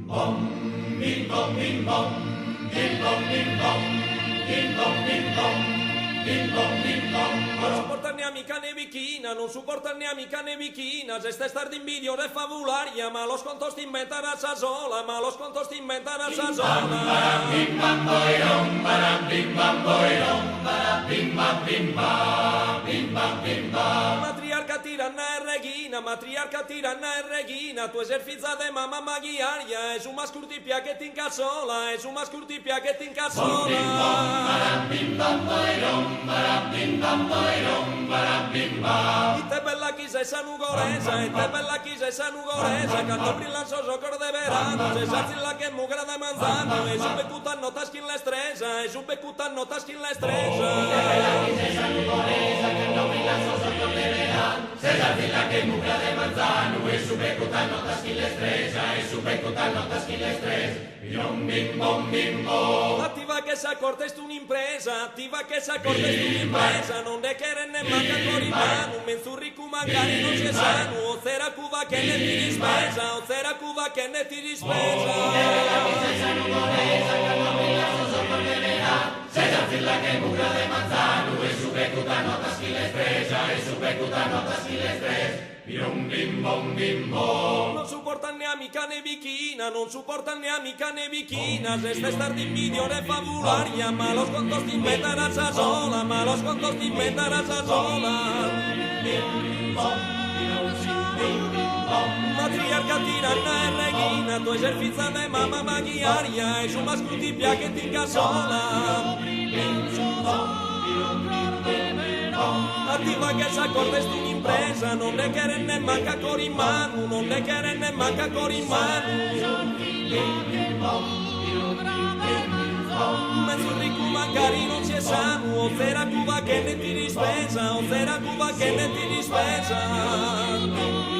Non supporta né amica né vichina, non supporta né amica né vichina, se stai star d'invidio e favularia, ma lo sconto sti inventare a sa sola, ma lo sconto sti inventare a sa sola. Bim bam boirom, baram bim bam boirom, baram bim bam bim bam, bim bam bim bam. Matriarca tiranna e reghina, matriarca tiranna e reghina, tu esercizza de mamma maghiaria, e su mascurti pia che ti incassola, e su mascurti pia che ti incassola. Baram bim bam boirom, baram bim bam boirom, baram bim bam. E te bella chisa e sanugoresa, e te bella chisa e sanugoresa, canto brilla il socor de verano, se sazzilla che mugra de manzano, e su beccuta nota skin la estresa, e su beccuta nota skin la estresa. Se la villa che mucca de manzano e su becuta nota schile stresa e su becuta nota schile stresa bim bim bom bim bom. Attiva che sa cortesti un'impresa, attiva che sa cortesti un'impresa, non ne che ne manca ancora in mano, menzurricu magari non c'è sano, o zera cuva che ne ti rispesa, o zera cuva che ne ti rispesa. Se la villa che mucca de manzano e su becuta nota schile stresa e su becuta nota schile stresa bim bim bom bim bom. Non supporta né amica né vichina, non supporta né amica né vichina, se stai star d'invidio e favularia, ma lo sconto sti inventare a sa sola, ma lo sconto sti inventare a sa sola. Matriarca tiranna e reghina, tu esercizza de mamma maghiaria, e su mascruti pia che ti incassola. Attiva che sa cortesti un'impresa, non ne che ne manca ancora in mano, non ne che ne manca ancora in mano. Mezzo ricco magari non si è sano, o zera cuva che ne ti rispesa, o zera cuva che ne ti rispesa.